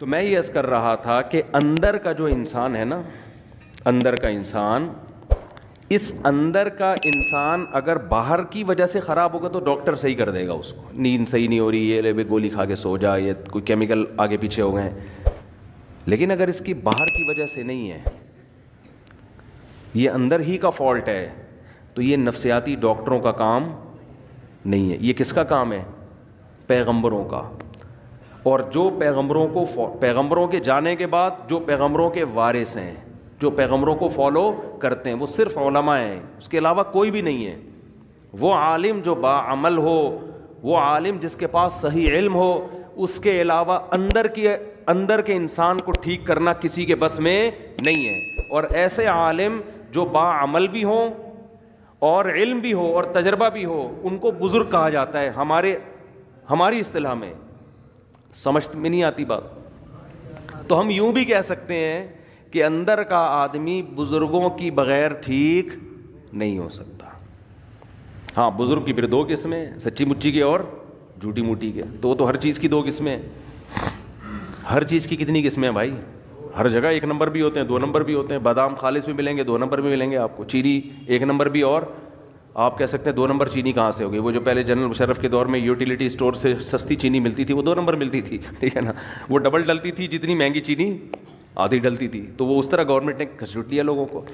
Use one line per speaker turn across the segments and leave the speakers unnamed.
تو میں یہ عرض کر رہا تھا کہ اندر کا جو انسان ہے نا، اندر کا انسان، اس اندر کا انسان اگر باہر کی وجہ سے خراب ہوگا تو ڈاکٹر صحیح کر دے گا اس کو، نیند صحیح نہیں ہو رہی، یہ لے گولی کھا کے سو جا، یہ کوئی کیمیکل آگے پیچھے ہو گئے ہیں. لیکن اگر اس کی باہر کی وجہ سے نہیں ہے، یہ اندر ہی کا فالٹ ہے، تو یہ نفسیاتی ڈاکٹروں کا کام نہیں ہے. یہ کس کا کام ہے؟ پیغمبروں کا. اور جو پیغمبروں کے جانے کے بعد جو پیغمبروں کے وارث ہیں، جو پیغمبروں کو فالو کرتے ہیں، وہ صرف علماء ہیں، اس کے علاوہ کوئی بھی نہیں ہے. وہ عالم جو باعمل ہو، وہ عالم جس کے پاس صحیح علم ہو، اس کے علاوہ اندر کے انسان کو ٹھیک کرنا کسی کے بس میں نہیں ہے. اور ایسے عالم جو باعمل بھی ہوں اور علم بھی ہو اور تجربہ بھی ہو، ان کو بزرگ کہا جاتا ہے ہماری اصطلاح میں. سمجھ میں نہیں آتی بات؟ تو ہم یوں بھی کہہ سکتے ہیں کہ اندر کا آدمی بزرگوں کی بغیر ٹھیک نہیں ہو سکتا. ہاں، بزرگ کی پھر دو قسمیں، سچی مچی کے اور جھوٹی موٹی کے. تو وہ تو ہر چیز کی دو قسمیں، ہر چیز کی کتنی قسمیں ہیں بھائی؟ ہر جگہ ایک نمبر بھی ہوتے ہیں، دو نمبر بھی ہوتے ہیں. بادام خالص بھی ملیں گے، دو نمبر بھی ملیں گے آپ کو. چینی ایک نمبر بھی، اور آپ کہہ سکتے ہیں دو نمبر چینی کہاں سے ہوگی؟ وہ جو پہلے جنرل مشرف کے دور میں یوٹیلیٹی اسٹور سے سستی چینی ملتی تھی، وہ دو نمبر ملتی تھی، ٹھیک ہے نا. وہ ڈبل ڈلتی تھی، جتنی مہنگی چینی آدھی ڈلتی تھی. تو وہ اس طرح گورنمنٹ نے گھسیٹ دیا لوگوں کو.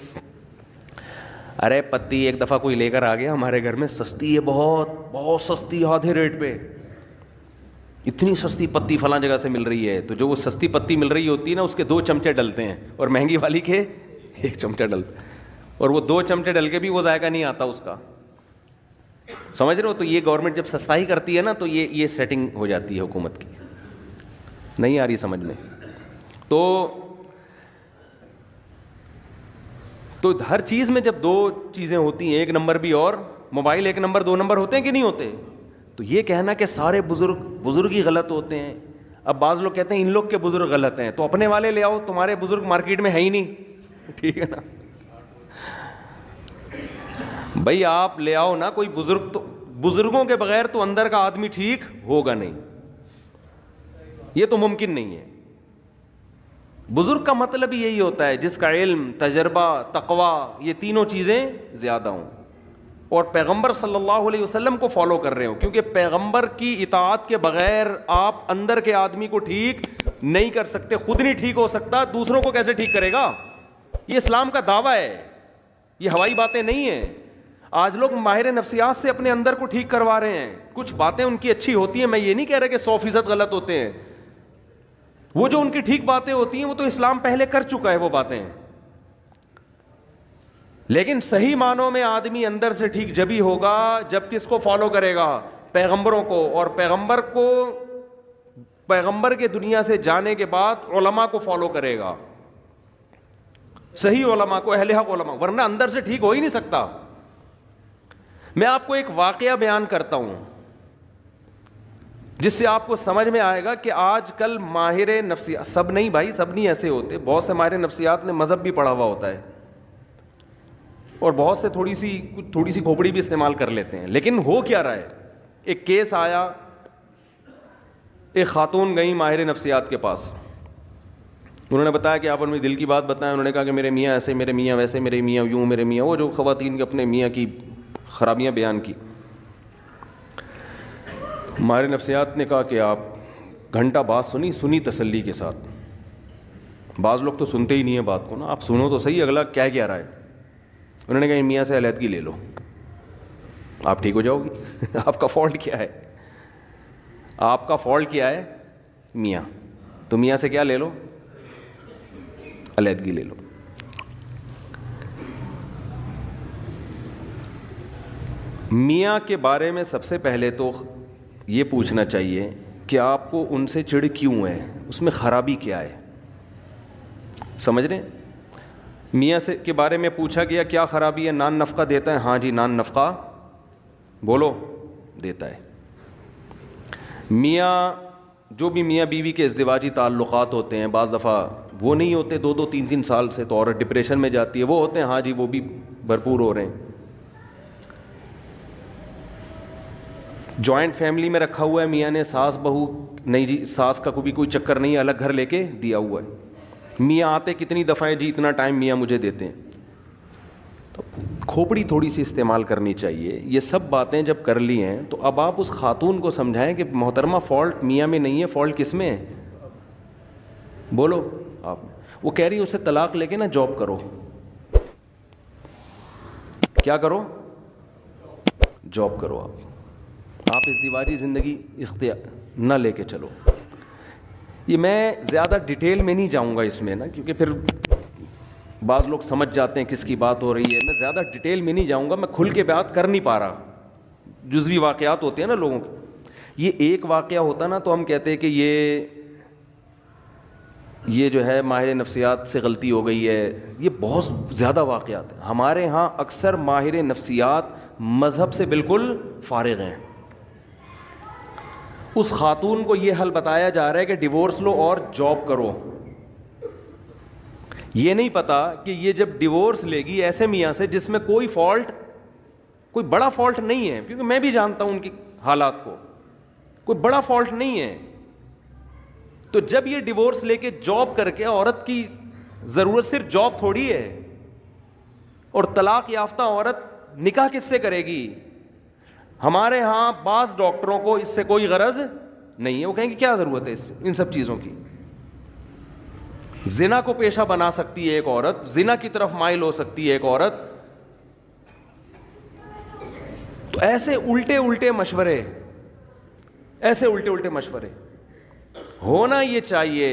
ارے پتی ایک دفعہ کوئی لے کر آ گیا ہمارے گھر میں، سستی ہے، بہت بہت سستی، آدھے ریٹ پہ. اتنی سستی پتی فلاں جگہ سے مل رہی ہے. تو جو وہ سستی پتی مل رہی ہوتی ہے نا، اس کے 2 چمچے ڈلتے ہیں، اور مہنگی والی کے 1 چمچہ ڈلتا ہے. اور وہ 2 چمچے ڈل کے بھی وہ ذائقہ نہیں آتا اس کا. سمجھ رہے ہو؟ تو یہ گورنمنٹ جب سستائی کرتی ہے نا، تو یہ سیٹنگ ہو جاتی ہے حکومت کی. نہیں آ رہی سمجھ میں؟ تو ہر چیز میں جب 2 چیزیں ہوتی ہیں، 1 نمبر بھی اور موبائل 1 نمبر 2 نمبر ہوتے ہیں کہ نہیں ہوتے؟ تو یہ کہنا کہ سارے بزرگ ہی غلط ہوتے ہیں. اب بعض لوگ کہتے ہیں ان لوگ کے بزرگ غلط ہیں، تو اپنے والے لے آؤ، تمہارے بزرگ مارکیٹ میں ہے ہی نہیں. ٹھیک ہے نا بھائی، آپ لے آؤ نا کوئی بزرگ. تو بزرگوں کے بغیر تو اندر کا آدمی ٹھیک ہوگا نہیں، یہ تو ممکن نہیں ہے. بزرگ کا مطلب ہی یہی ہوتا ہے جس کا علم، تجربہ، تقوی، یہ تینوں چیزیں زیادہ ہوں، اور پیغمبر صلی اللہ علیہ وسلم کو فالو کر رہے ہوں. کیونکہ پیغمبر کی اطاعت کے بغیر آپ اندر کے آدمی کو ٹھیک نہیں کر سکتے. خود نہیں ٹھیک ہو سکتا، دوسروں کو کیسے ٹھیک کرے گا؟ یہ اسلام کا دعویٰ ہے، یہ ہوائی باتیں نہیں ہیں. آج لوگ ماہر نفسیات سے اپنے اندر کو ٹھیک کروا رہے ہیں. کچھ باتیں ان کی اچھی ہوتی ہیں، میں یہ نہیں کہہ رہا کہ 100% غلط ہوتے ہیں. وہ جو ان کی ٹھیک باتیں ہوتی ہیں وہ تو اسلام پہلے کر چکا ہے وہ باتیں. لیکن صحیح معنوں میں آدمی اندر سے ٹھیک جبھی ہوگا جب کس کو فالو کرے گا؟ پیغمبروں کو. اور پیغمبر کے دنیا سے جانے کے بعد علماء کو فالو کرے گا، صحیح علماء کو، اہل حق علماء، ورنہ اندر سے ٹھیک ہو ہی نہیں سکتا. میں آپ کو ایک واقعہ بیان کرتا ہوں جس سے آپ کو سمجھ میں آئے گا کہ آج کل ماہر نفسیات، سب نہیں بھائی، سب نہیں ایسے ہوتے. بہت سے ماہر نفسیات نے مذہب بھی پڑھا ہوا ہوتا ہے، اور بہت سے تھوڑی سی کھوپڑی بھی استعمال کر لیتے ہیں. لیکن ہو کیا رہا ہے؟ ایک کیس آیا، ایک خاتون گئی ماہر نفسیات کے پاس. انہوں نے بتایا کہ آپ اپنی دل کی بات بتائیں. انہوں نے کہا کہ میرے میاں ایسے، میرے میاں ویسے، میرے میاں یوں، میرے میاں وہ، جو خواتین کے اپنے میاں کی خرابیاں بیان کی. ماہر نفسیات نے کہا کہ آپ گھنٹہ بات سنی تسلی کے ساتھ. بعض لوگ تو سنتے ہی نہیں ہیں بات کو نا، آپ سنو تو صحیح اگلا کیا رہا ہے. انہوں نے کہا میاں سے علیحدگی لے لو، آپ ٹھیک ہو جاؤ گی. آپ کا فالٹ کیا ہے؟ آپ کا فالٹ کیا ہے؟ میاں. تو میاں سے کیا لے لو؟ علیحدگی لے لو. میاں کے بارے میں سب سے پہلے تو یہ پوچھنا چاہیے کہ آپ کو ان سے چڑ کیوں ہے، اس میں خرابی کیا ہے. سمجھ رہے ہیں؟ میاں سے کے بارے میں پوچھا گیا کیا خرابی ہے؟ نان نفقہ دیتا ہے؟ ہاں جی نان نفقہ بولو دیتا ہے. میاں، جو بھی میاں بیوی کے ازدواجی تعلقات ہوتے ہیں، بعض دفعہ وہ نہیں ہوتے 2-2 3-3 سال سے، تو عورت ڈپریشن میں جاتی ہے. وہ ہوتے ہیں؟ ہاں جی وہ بھی بھرپور ہو رہے ہیں. جوائنٹ فیملی میں رکھا ہوا ہے میاں نے ساس بہو, نہیں جی ساس کا کوئی چکر نہیں, الگ گھر لے کے دیا ہوا ہے. میاں آتے کتنی دفعہ جی اتنا ٹائم میاں مجھے دیتے ہیں. تو کھوپڑی تھوڑی سی استعمال کرنی چاہیے. یہ سب باتیں جب کر لی ہیں تو اب آپ اس خاتون کو سمجھائیں کہ محترمہ فالٹ میاں میں نہیں ہے, فالٹ کس میں ہے؟ بولو آپ. وہ کہہ رہی ہے اسے طلاق لے کے نا جاب کرو. کیا کرو؟ جاب کرو. آپ اس دیواجی زندگی اختیار نہ لے کے چلو. یہ میں زیادہ ڈیٹیل میں نہیں جاؤں گا اس میں نا, کیونکہ پھر بعض لوگ سمجھ جاتے ہیں کس کی بات ہو رہی ہے. میں زیادہ ڈیٹیل میں نہیں جاؤں گا, میں کھل کے بات کر نہیں پا رہا. جزوی واقعات ہوتے ہیں نا لوگوں کے. یہ ایک واقعہ ہوتا نا تو ہم کہتے ہیں کہ یہ جو ہے ماہر نفسیات سے غلطی ہو گئی ہے. یہ بہت زیادہ واقعات ہیں. ہمارے ہاں اکثر ماہر نفسیات مذہب سے بالکل فارغ ہیں. اس خاتون کو یہ حل بتایا جا رہا ہے کہ ڈیورس لو اور جاب کرو. یہ نہیں پتا کہ یہ جب ڈیورس لے گی ایسے میاں سے جس میں کوئی فالٹ, کوئی بڑا فالٹ نہیں ہے, کیونکہ میں بھی جانتا ہوں ان کی حالات کو, کوئی بڑا فالٹ نہیں ہے. تو جب یہ ڈیورس لے کے جاب کر کے, عورت کی ضرورت صرف جاب تھوڑی ہے, اور طلاق یافتہ عورت نکاح کس سے کرے گی؟ ہمارے ہاں بعض ڈاکٹروں کو اس سے کوئی غرض نہیں ہے. وہ کہیں گے کیا ضرورت ہے ان سب چیزوں کی. زنا کو پیشہ بنا سکتی ہے ایک عورت, زنا کی طرف مائل ہو سکتی ہے ایک عورت. تو ایسے الٹے الٹے مشورے, ایسے الٹے الٹے مشورے ہونا یہ چاہیے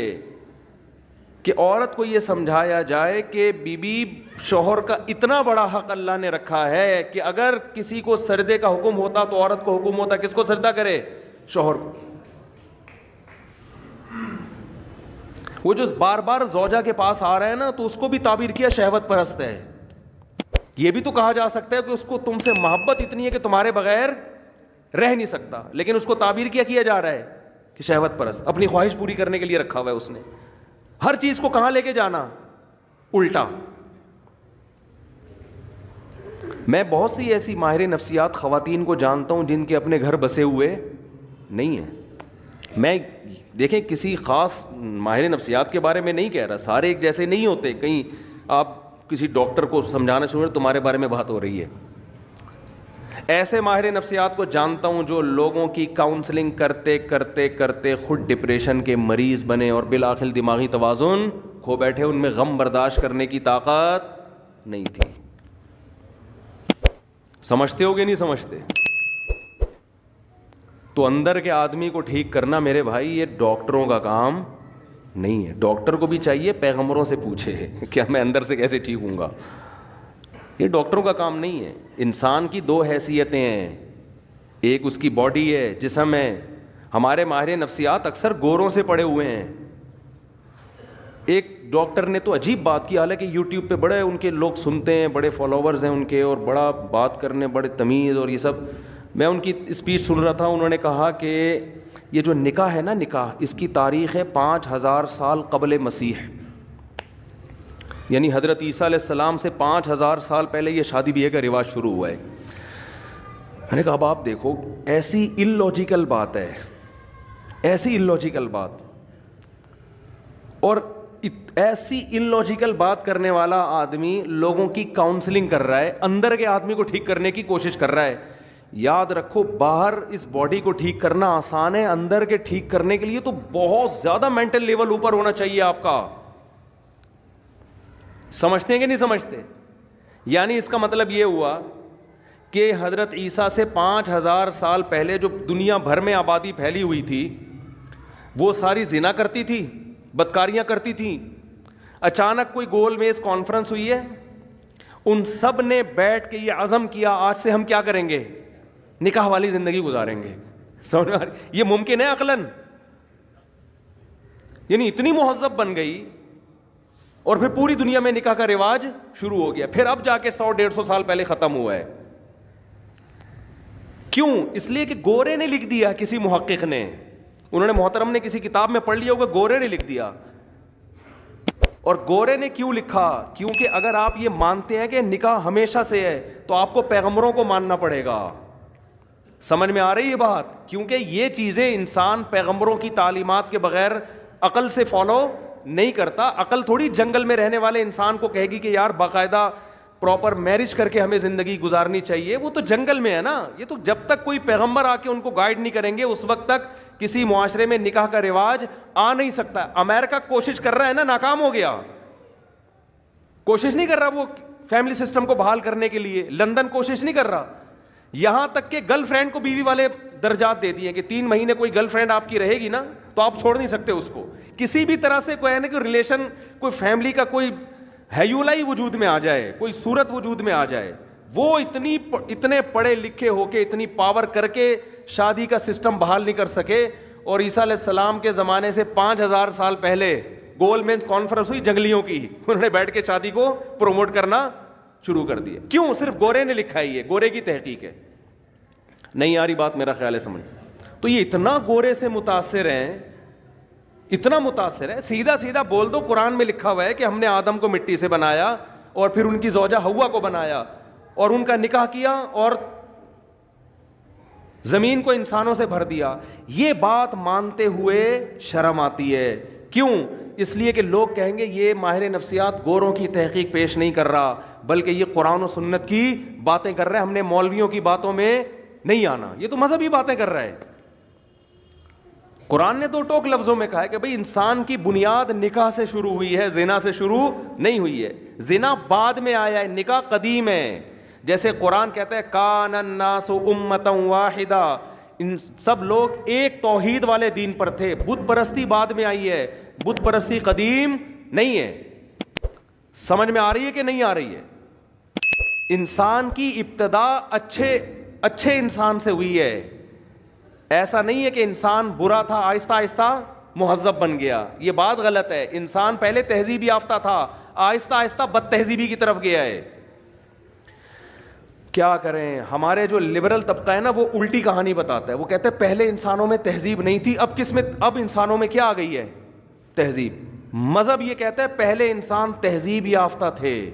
کہ عورت کو یہ سمجھایا جائے کہ بیوی شوہر کا اتنا بڑا حق اللہ نے رکھا ہے کہ اگر کسی کو سردے کا حکم ہوتا تو عورت کو حکم ہوتا کس کو سردہ کرے؟ شوہر کو. وہ جو بار بار زوجہ کے پاس آ رہا ہے نا, تو اس کو بھی تعبیر کیا شہوت پرست ہے. یہ بھی تو کہا جا سکتا ہے کہ اس کو تم سے محبت اتنی ہے کہ تمہارے بغیر رہ نہیں سکتا, لیکن اس کو تعبیر کیا جا رہا ہے کہ شہوت پرست, اپنی خواہش پوری کرنے کے لیے رکھا ہوا ہے اس نے. ہر چیز کو کہاں لے کے جانا؟ الٹا. میں بہت سی ایسی ماہر نفسیات خواتین کو جانتا ہوں جن کے اپنے گھر بسے ہوئے نہیں ہیں. میں دیکھیں کسی خاص ماہر نفسیات کے بارے میں نہیں کہہ رہا, سارے ایک جیسے نہیں ہوتے. کہیں آپ کسی ڈاکٹر کو سمجھانا شروع تمہارے بارے میں بات ہو رہی ہے. ایسے ماہر نفسیات کو جانتا ہوں جو لوگوں کی کاؤنسلنگ کرتے کرتے کرتے خود ڈپریشن کے مریض بنے اور بالآخر دماغی توازن کھو بیٹھے. ان میں غم برداشت کرنے کی طاقت نہیں تھی. سمجھتے ہو گے نہیں سمجھتے؟ تو اندر کے آدمی کو ٹھیک کرنا میرے بھائی یہ ڈاکٹروں کا کام نہیں ہے. ڈاکٹر کو بھی چاہیے پیغمبروں سے پوچھے کیا میں اندر سے کیسے ٹھیک ہوں گا. یہ ڈاکٹروں کا کام نہیں ہے. انسان کی دو حیثیتیں ہیں, ایک اس کی باڈی ہے, جسم ہے. ہمارے ماہر نفسیات اکثر گوروں سے پڑے ہوئے ہیں. ایک ڈاکٹر نے تو عجیب بات کی, حالانکہ یوٹیوب پہ بڑے ان کے لوگ سنتے ہیں, بڑے فالوورز ہیں ان کے, اور بڑا بات کرنے, بڑے تمیز اور یہ سب. میں ان کی اسپیچ سن رہا تھا, انہوں نے کہا کہ یہ جو نکاح ہے نا, نکاح اس کی تاریخ ہے 5000 سال قبل مسیح, یعنی حضرت عیسیٰ علیہ السلام سے 5000 سال پہلے یہ شادی بیاہ کا رواج شروع ہوا ہے. میں نے کہا اب آپ دیکھو ایسی اللاجیکل بات ہے, ایسی اللاجیکل بات, اور ایسی اللاجیکل بات کرنے والا آدمی لوگوں کی کاؤنسلنگ کر رہا ہے, اندر کے آدمی کو ٹھیک کرنے کی کوشش کر رہا ہے. یاد رکھو باہر اس باڈی کو ٹھیک کرنا آسان ہے, اندر کے ٹھیک کرنے کے لیے تو بہت زیادہ مینٹل لیول اوپر ہونا چاہیے آپ کا. سمجھتے ہیں کہ نہیں سمجھتے؟ یعنی اس کا مطلب یہ ہوا کہ حضرت عیسیٰ سے 5000 سال پہلے جو دنیا بھر میں آبادی پھیلی ہوئی تھی وہ ساری زنا کرتی تھی, بدکاریاں کرتی تھیں. اچانک کوئی گول میز کانفرنس ہوئی ہے, ان سب نے بیٹھ کے یہ عزم کیا آج سے ہم کیا کریں گے, نکاح والی زندگی گزاریں گے. سمجھ میں یہ ممکن ہے عقلاً؟ یعنی اتنی مہذب بن گئی اور پھر پوری دنیا میں نکاح کا رواج شروع ہو گیا. پھر اب جا کے 100-150 سال پہلے ختم ہوا ہے. کیوں؟ اس لیے کہ گورے نے لکھ دیا, کسی محقق نے, انہوں نے محترم نے کسی کتاب میں پڑھ لیا ہوگا, گورے نے لکھ دیا. اور گورے نے کیوں لکھا؟ کیونکہ اگر آپ یہ مانتے ہیں کہ نکاح ہمیشہ سے ہے تو آپ کو پیغمبروں کو ماننا پڑے گا. سمجھ میں آ رہی ہے بات؟ کیونکہ یہ چیزیں انسان پیغمبروں کی تعلیمات کے بغیر عقل سے فالو نہیں کرتا. عقل تھوڑی جنگل میں رہنے والے انسان کو کہے گی کہ یار باقاعدہ پراپر میرج کر کے ہمیں زندگی گزارنی چاہیے. وہ تو جنگل میں ہے نا. یہ تو جب تک کوئی پیغمبر آ کے ان کو گائیڈ نہیں کریں گے اس وقت تک کسی معاشرے میں نکاح کا رواج آ نہیں سکتا. امریکہ کوشش کر رہا ہے نا, ناکام ہو گیا. کوشش نہیں کر رہا وہ فیملی سسٹم کو بحال کرنے کے لیے. لندن کوشش نہیں کر رہا. یہاں تک کہ گرل فرینڈ کو بیوی والے درجات دے دیے کہ 3 مہینے کوئی گرل فرینڈ آپ کی رہے گی نا تو آپ چھوڑ نہیں سکتے اس کو. کسی بھی طرح سے کوئی ہے نا کہ ریلیشن, کوئی فیملی کا کوئی ہیولا ہی وجود میں آ جائے, کوئی صورت وجود میں آ جائے, وہ اتنے پڑھے لکھے ہو کے اتنی پاور کر کے شادی کا سسٹم بحال نہیں کر سکے. اور عیسیٰ علیہ السلام کے زمانے سے 5000 سال پہلے گول مینس کانفرنس ہوئی جنگلیوں کی, انہوں نے بیٹھ کے شادی کو پروموٹ کرنا شروع کر دیا. کیوں؟ صرف گورے نے لکھا ہے, یہ گورے کی تحقیق ہے. نہیں آ رہی بات میرا خیال ہے سمجھ؟ تو یہ اتنا گورے سے متاثر ہیں, اتنا متاثر ہے. سیدھا سیدھا بول دو, قرآن میں لکھا ہوا ہے کہ ہم نے آدم کو مٹی سے بنایا اور پھر ان کی زوجہ حوا کو بنایا اور ان کا نکاح کیا اور زمین کو انسانوں سے بھر دیا. یہ بات مانتے ہوئے شرم آتی ہے. کیوں؟ اس لیے کہ لوگ کہیں گے یہ ماہر نفسیات گوروں کی تحقیق پیش نہیں کر رہا بلکہ یہ قرآن و سنت کی باتیں کر رہا ہے, ہم نے مولویوں کی باتوں میں نہیں آنا. یہ تو مذہبی باتیں کر رہا ہے. قرآن نے 2 ٹوک لفظوں میں کہا ہے کہ بھئی انسان کی بنیاد نکاح سے شروع ہوئی ہے, زنا سے شروع نہیں ہوئی ہے. زنا بعد میں آیا ہے, نکاح قدیم ہے. جیسے قرآن کہتا ہے کان الناس امۃ واحدہ, ان سب لوگ ایک توحید والے دین پر تھے. بت پرستی بعد میں آئی ہے, بت پرستی قدیم نہیں ہے. سمجھ میں آ رہی ہے کہ نہیں آ رہی ہے؟ انسان کی ابتدا اچھے انسان سے ہوئی ہے. ایسا نہیں ہے کہ انسان برا تھا آہستہ آہستہ مہذب بن گیا. یہ بات غلط ہے. انسان پہلے تہذیب یافتہ تھا, آہستہ آہستہ بد تہذیبی کی طرف گیا ہے. کیا کریں؟ ہمارے جو لبرل طبقہ ہے نا وہ الٹی کہانی بتاتا ہے. وہ کہتے ہیں پہلے انسانوں میں تہذیب نہیں تھی, اب انسانوں میں کیا آ گئی ہے؟ تہذیب. مذہب یہ کہتا ہے پہلے انسان تہذیب یافتہ تھے,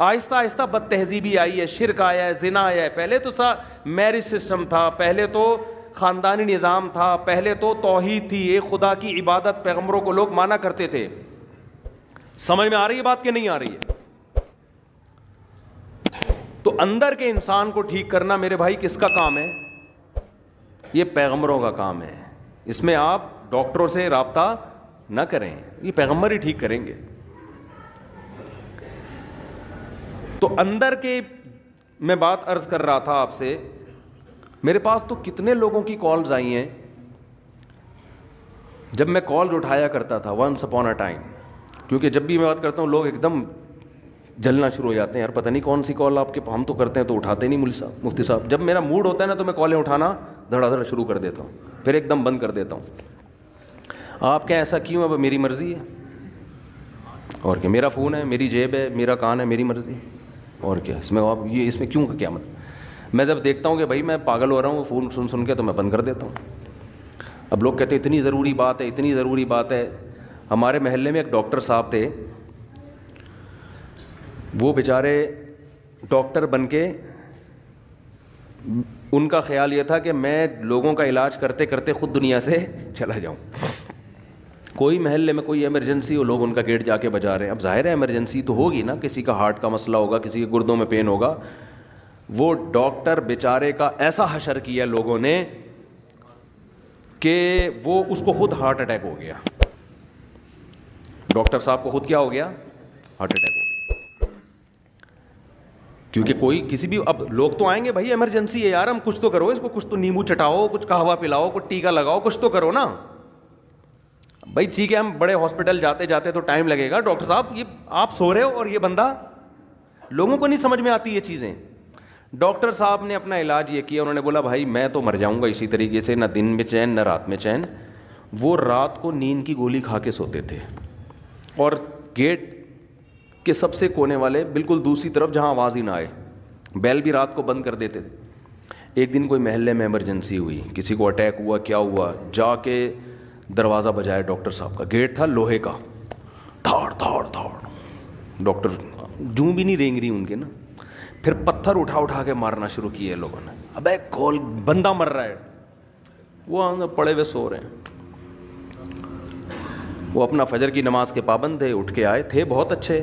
آہستہ آہستہ بد تہذیبی آئی ہے, شرک آیا ہے, زنا آیا ہے. پہلے تو میرج سسٹم تھا, پہلے تو خاندانی نظام تھا, پہلے تو توحید تھی, ایک خدا کی عبادت پیغمبروں کو لوگ مانا کرتے تھے. سمجھ میں آ رہی ہے بات کہ نہیں آ رہی ہے؟ تو اندر کے انسان کو ٹھیک کرنا میرے بھائی کس کا کام ہے؟ یہ پیغمبروں کا کام ہے. اس میں آپ ڈاکٹروں سے رابطہ نہ کریں, یہ پیغمبر ہی ٹھیک کریں گے. تو اندر کے میں بات عرض کر رہا تھا آپ سے, میرے پاس تو کتنے لوگوں کی کالز آئی ہیں. جب میں کالز اٹھایا کرتا تھا ونس اپون اے ٹائم, کیونکہ جب بھی میں بات کرتا ہوں لوگ ایک دم جلنا شروع ہو جاتے ہیں, یار پتہ نہیں کون سی کال آپ کے, ہم تو کرتے ہیں تو اٹھاتے نہیں مفتی صاحب. جب میرا موڈ ہوتا ہے نا تو میں کالیں اٹھانا دھڑا دھڑ شروع کر دیتا ہوں, پھر ایک دم بند کر دیتا ہوں. آپ کیا ایسا کیوں؟ اب میری مرضی ہے, اور کہ میرا فون ہے, میری جیب ہے, میرا کان ہے, میری مرضی, اور کیا اس میں آپ یہ اس میں کیوں کا کیا مطلب؟ میں جب دیکھتا ہوں کہ بھائی میں پاگل ہو رہا ہوں فون سن کے تو میں بند کر دیتا ہوں. اب لوگ کہتے ہیں اتنی ضروری بات ہے, اتنی ضروری بات ہے. ہمارے محلے میں ایک ڈاکٹر صاحب تھے, وہ بیچارے ڈاکٹر بن کے ان کا خیال یہ تھا کہ میں لوگوں کا علاج کرتے کرتے خود دنیا سے چلا جاؤں. کوئی محلے میں کوئی ایمرجنسی ہو, لوگ ان کا گیٹ جا کے بجا رہے ہیں. اب ظاہر ہے ایمرجنسی تو ہوگی نا, کسی کا ہارٹ کا مسئلہ ہوگا, کسی کے گردوں میں پین ہوگا. وہ ڈاکٹر بیچارے کا ایسا حشر کیا لوگوں نے کہ وہ اس کو خود ہارٹ اٹیک ہو گیا. ڈاکٹر صاحب کو خود کیا ہو گیا؟ ہارٹ اٹیک ہو گیا. کیونکہ کوئی کسی بھی, اب لوگ تو آئیں گے بھائی ایمرجنسی ہے یار, ہم کچھ تو کرو اس کو, کچھ تو نیمبو چٹاؤ, کچھ قہوہ پلاؤ, کچھ ٹیکا لگاؤ, کچھ تو کرو نا بھائی. ٹھیک ہے ہم بڑے ہاسپٹل جاتے جاتے تو ٹائم لگے گا, ڈاکٹر صاحب یہ آپ سو رہے ہو اور یہ بندہ, لوگوں کو نہیں سمجھ میں آتی یہ چیزیں. ڈاکٹر صاحب نے اپنا علاج یہ کیا, انہوں نے بولا بھائی میں تو مر جاؤں گا اسی طریقے سے, نہ دن میں چین نہ رات میں چین. وہ رات کو نیند کی گولی کھا کے سوتے تھے, اور گیٹ کے سب سے کونے والے بالکل دوسری طرف جہاں آواز ہی نہ آئے, بیل بھی رات کو بند کر دیتے تھے. ایک دن کوئی محلے میں ایمرجنسی ہوئی, کسی کو اٹیک ہوا, کیا ہوا, جا کے دروازہ بجایا ڈاکٹر صاحب کا. گیٹ تھا لوہے کا, دھاڑ دھاڑ دھاڑ, ڈاکٹر جوں بھی نہیں رینگ رہی ان کے نا. پھر پتھر اٹھا اٹھا کے مارنا شروع کیے لوگوں نے. ابے کھول, بندہ مر رہا ہے. وہ پڑے ہوئے سو رہے ہیں. وہ اپنا فجر کی نماز کے پابند تھے, اٹھ کے آئے تھے بہت اچھے.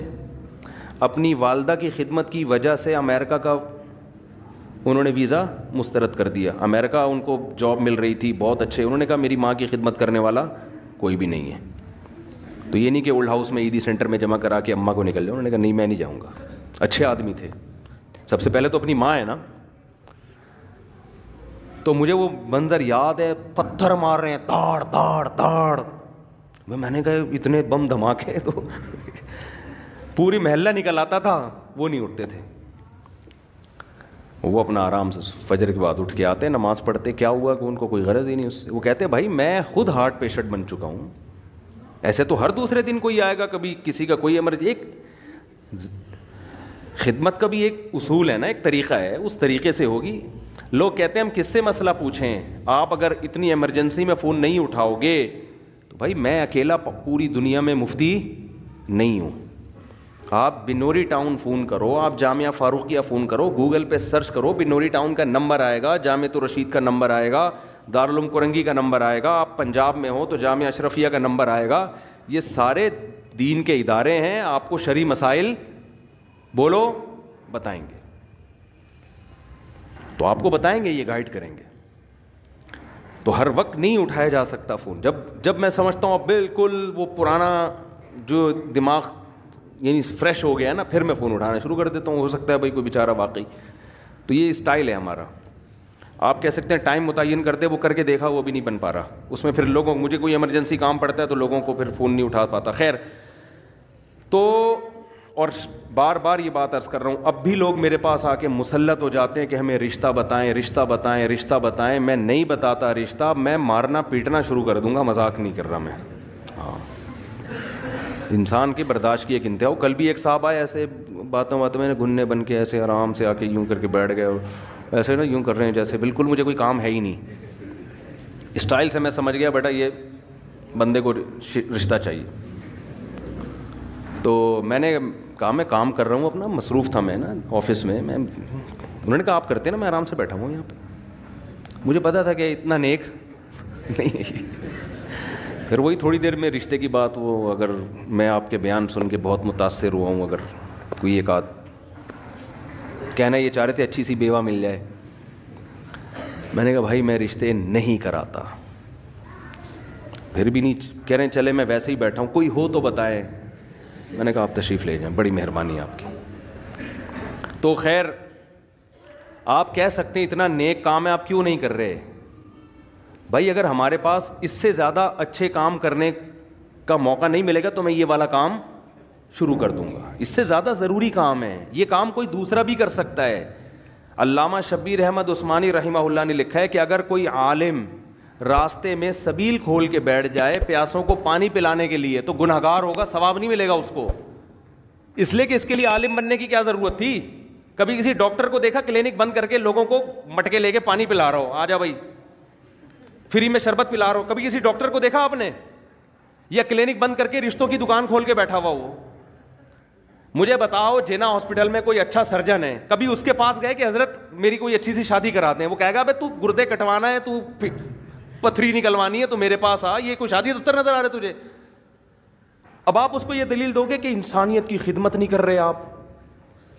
اپنی والدہ کی خدمت کی وجہ سے امریکہ کا انہوں نے ویزا مسترد کر دیا. امریکہ ان کو جاب مل رہی تھی, بہت اچھے. انہوں نے کہا میری ماں کی خدمت کرنے والا کوئی بھی نہیں ہے. تو یہ نہیں کہ اولڈ ہاؤس میں عیدی سینٹر میں جمع کرا کے اماں کو نکل جاؤ. انہوں نے کہا نہیں میں نہیں جاؤں گا. اچھے آدمی تھے. سب سے پہلے تو اپنی ماں ہے نا. تو مجھے وہ منظر یاد ہے, پتھر مار رہے ہیں تاڑ تاڑ تاڑ. میں نے کہا اتنے بم دھماکے تو پوری محلہ نکل آتا تھا, وہ نہیں اٹھتے تھے. وہ اپنا آرام سے فجر کے بعد اٹھ کے آتے, نماز پڑھتے. کیا ہوا کہ ان کو کوئی غرض ہی نہیں اس سے. وہ کہتے بھائی میں خود ہارٹ پیشنٹ بن چکا ہوں, ایسے تو ہر دوسرے دن کوئی آئے گا, کبھی کسی کا کوئی ایمرجنسی. ایک خدمت کا بھی ایک اصول ہے نا, ایک طریقہ ہے, اس طریقے سے ہوگی. لوگ کہتے ہیں ہم کس سے مسئلہ پوچھیں, آپ اگر اتنی ایمرجنسی میں فون نہیں اٹھاؤ گے تو بھائی میں اکیلا پوری دنیا میں مفتی نہیں ہوں. آپ بنوری ٹاؤن فون کرو, آپ جامعہ فاروقیہ فون کرو, گوگل پہ سرچ کرو, بنوری ٹاؤن کا نمبر آئے گا, جامعۃ الرشید کا نمبر آئے گا, دارالعلوم کرنگی کا نمبر آئے گا. آپ پنجاب میں ہو تو جامعہ اشرفیہ کا نمبر آئے گا. یہ سارے دین کے ادارے ہیں, آپ کو شرعی مسائل بولو بتائیں گے. تو آپ کو بتائیں گے, یہ گائیڈ کریں گے. تو ہر وقت نہیں اٹھایا جا سکتا فون. جب میں سمجھتا ہوں اب بالکل وہ پرانا جو دماغ یعنی فریش ہو گیا نا, پھر میں فون اٹھانا شروع کر دیتا ہوں. ہو سکتا ہے بھائی کوئی بیچارہ واقعی. تو یہ اسٹائل ہے ہمارا. آپ کہہ سکتے ہیں ٹائم متعین کرتے, وہ کر کے دیکھا وہ بھی نہیں بن پا رہا. اس میں پھر لوگوں, مجھے کوئی ایمرجنسی کام پڑتا ہے تو لوگوں کو پھر فون نہیں اٹھا پاتا. خیر, تو اور بار بار یہ بات عرض کر رہا ہوں, اب بھی لوگ میرے پاس آ کے مسلط ہو جاتے ہیں کہ ہمیں رشتہ بتائیں, رشتہ بتائیں, رشتہ بتائیں. میں نہیں بتاتا رشتہ, میں مارنا پیٹنا شروع کر دوں گا. مذاق نہیں کر رہا میں. ہاں, انسان کی برداشت کی ایک انتہا. وہ کل بھی ایک صاحب آئے ایسے باتوں میں نے گھننے بن کے ایسے آرام سے آ کے یوں کر کے بیٹھ گئے, ایسے نا یوں کر رہے ہیں جیسے بالکل مجھے کوئی کام ہے ہی نہیں. اسٹائل سے میں سمجھ گیا بیٹا یہ بندے کو رشتہ چاہیے. تو میں نے کہا میں کام کر رہا ہوں اپنا, مصروف تھا میں نا آفس میں. انہوں نے کہا آپ کرتے نا, میں آرام سے بیٹھا ہوں یہاں پہ. مجھے پتا تھا کہ اتنا نیک نہیں ہے. پھر وہی تھوڑی دیر میں رشتے کی بات, وہ اگر میں آپ کے بیان سن کے بہت متاثر ہوا ہوں, اگر کوئی ایک آدھ کہنا یہ چاہ رہے تھے اچھی سی بیوہ مل جائے, میں نے کہا بھائی میں رشتے نہیں کراتا. پھر بھی نہیں کہہ رہے ہیں چلے میں ویسے ہی بیٹھا ہوں, کوئی ہو تو بتائیں. میں نے کہا آپ تشریف لے جائیں, بڑی مہربانی آپ کی. تو خیر, آپ کہہ سکتے ہیں اتنا نیک کام ہے آپ کیوں نہیں کر رہے. بھائی اگر ہمارے پاس اس سے زیادہ اچھے کام کرنے کا موقع نہیں ملے گا تو میں یہ والا کام شروع کر دوں گا. اس سے زیادہ ضروری کام ہے, یہ کام کوئی دوسرا بھی کر سکتا ہے. علامہ شبیر احمد عثمانی رحمہ اللہ نے لکھا ہے کہ اگر کوئی عالم راستے میں سبیل کھول کے بیٹھ جائے پیاسوں کو پانی پلانے کے لیے تو گنہگار ہوگا, ثواب نہیں ملے گا اس کو. اس لیے کہ اس کے لیے عالم بننے کی کیا ضرورت تھی. کبھی کسی ڈاکٹر کو دیکھا کلینک بند کر کے لوگوں کو مٹکے لے کے پانی پلا رہا ہو, آ جا بھائی فری میں شربت پلا رہا ہو. کبھی کسی ڈاکٹر کو دیکھا آپ نے, یا کلینک بند کر کے رشتوں کی دکان کھول کے بیٹھا ہوا ہو. مجھے بتاؤ جینا ہاسپٹل میں کوئی اچھا سرجن ہے, کبھی اس کے پاس گئے کہ حضرت میری کوئی اچھی سی شادی کرا دیں؟ وہ کہے گا بھائی تو گردے کٹوانا ہے, تو پتھری نکلوانی ہے تو میرے پاس آ, یہ کوئی شادی دفتر نظر آ رہا ہے تجھے؟ اب آپ اس کو یہ دلیل دو گے کہ انسانیت کی خدمت نہیں کر رہے آپ.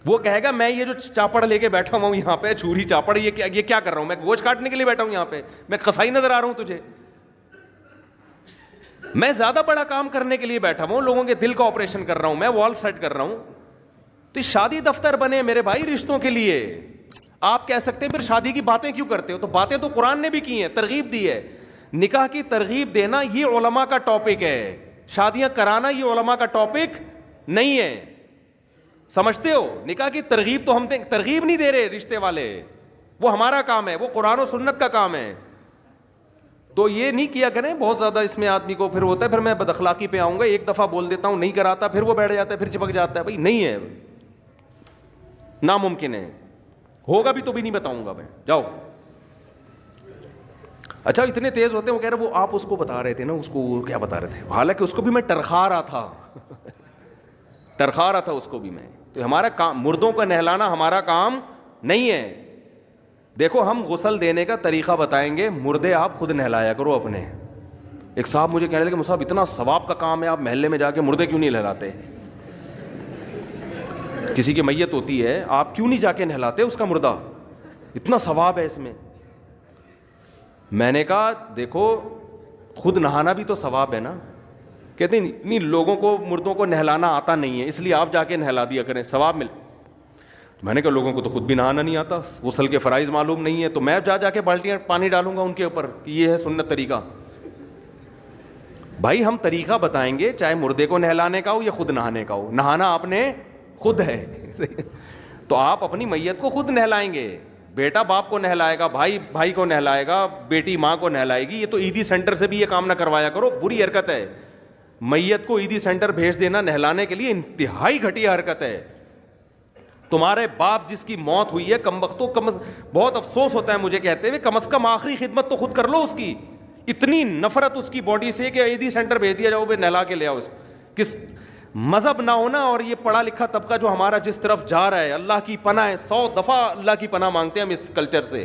وہ کہے گا میں یہ جو چاپڑ لے کے بیٹھا ہوا ہوں یہاں پہ, چھری چاپڑ, یہ کیا کر رہا ہوں میں؟ گوشت کاٹنے کے لیے بیٹھا ہوں یہاں پہ, میں قصائی نظر آ رہا ہوں تجھے؟ میں زیادہ بڑا کام کرنے کے لیے بیٹھا ہوں, لوگوں کے دل کا آپریشن کر رہا ہوں, میں وال سیٹ کر رہا ہوں. تو شادی دفتر بنے میرے بھائی رشتوں کے لیے. آپ کہہ سکتے ہیں پھر شادی کی باتیں کیوں کرتے ہو؟ تو باتیں تو قرآن نے بھی کی ہیں, ترغیب دی ہے. نکاح کی ترغیب دینا یہ علماء کا ٹاپک ہے, شادیاں کرانا یہ علماء کا ٹاپک نہیں ہے. سمجھتے ہو؟ نکاح کی ترغیب تو ہم ترغیب نہیں دے رہے رشتے والے, وہ ہمارا کام ہے, وہ قرآن و سنت کا کام ہے. تو یہ نہیں کیا کریں بہت زیادہ, اس میں آدمی کو پھر ہوتا ہے پھر میں بد اخلاقی پہ آؤں گا, ایک دفعہ بول دیتا ہوں نہیں کراتا, پھر وہ بیٹھ جاتا ہے, پھر چپک جاتا ہے. بھائی نہیں ہے, ناممکن ہے, ہوگا بھی تو بھی نہیں بتاؤں گا میں, جاؤ. اچھا اتنے تیز ہوتے ہیں, وہ کہہ رہے وہ آپ اس کو بتا رہے تھے نا, اس کو کیا بتا رہے تھے, حالانکہ اس کو بھی میں ٹرخا رہا تھا اس کو بھی میں. تو ہمارا کام مردوں کو نہلانا ہمارا کام نہیں ہے. دیکھو ہم غسل دینے کا طریقہ بتائیں گے, مردے آپ خود نہلایا کرو اپنے. ایک صاحب مجھے کہنے لگے صاحب اتنا ثواب کا کام ہے, آپ محلے میں جا کے مردے کیوں نہیں نہلاتے؟ کسی کی میت ہوتی ہے, آپ کیوں نہیں جا کے نہلاتے اس کا مردہ؟ اتنا ثواب ہے اس میں. میں نے کہا دیکھو خود نہانا بھی تو ثواب ہے نا. کہتے ہیں نہیں لوگوں کو مردوں کو نہلانا آتا نہیں ہے, اس لیے آپ جا کے نہلا دیا کریں, ثواب مل. میں نے کہا لوگوں کو تو خود بھی نہانا نہیں آتا, غسل کے فرائض معلوم نہیں ہے, تو میں جا کے بالٹیاں پانی ڈالوں گا ان کے اوپر, یہ ہے سنت طریقہ. بھائی ہم طریقہ بتائیں گے, چاہے مردے کو نہلانے کا ہو یا خود نہانے کا ہو. نہانا آپ نے خود ہے تو آپ اپنی میت کو خود نہلائیں گے. بیٹا باپ کو نہلائے گا, بھائی بھائی کو نہلائے گا, بیٹی ماں کو نہلائے گی. یہ تو عیدی سینٹر سے بھی یہ کام نہ کروایا کرو, بری حرکت ہے. میت کو عیدی سینٹر بھیج دینا نہلانے کے لیے انتہائی گھٹیا حرکت ہے. تمہارے باپ جس کی موت ہوئی ہے کم وقتوں بہت افسوس ہوتا ہے مجھے کہتے ہوئے, کم از کم آخری خدمت تو خود کر لو اس کی. اتنی نفرت اس کی باڈی سے کہ عیدی سینٹر بھیج دیا جاؤ, نہلا کے لے آؤ اس کو. کس مذہب نہ ہونا اور یہ پڑھا لکھا طبقہ جو ہمارا جس طرف جا رہا ہے, اللہ کی پناہ ہے, 100 دفعہ اللہ کی پناہ مانگتے ہیں ہم اس کلچر سے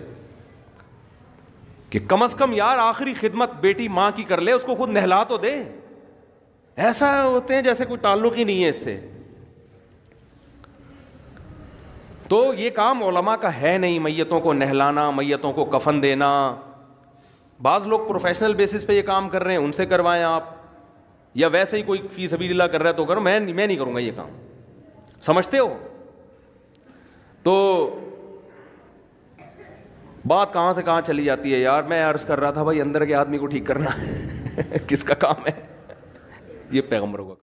کہ کم از کم یار آخری خدمت بیٹی ماں کی کر لے, اس کو خود نہلا تو دے. ایسا ہوتے ہیں جیسے کوئی تعلق ہی نہیں ہے اس سے. تو یہ کام علماء کا ہے نہیں, میتوں کو نہلانا, میتوں کو کفن دینا. بعض لوگ پروفیشنل بیسس پہ یہ کام کر رہے ہیں, ان سے کروائیں آپ, یا ویسے ہی کوئی فی سبیل اللہ کر رہا ہے تو کرو. میں نہیں کروں گا یہ کام, سمجھتے ہو؟ تو بات کہاں سے کہاں چلی جاتی ہے یار. میں عرض کر رہا تھا بھائی اندر کے آدمی کو ٹھیک کرنا کس کا کام ہے؟ یہ پیغمبروں کا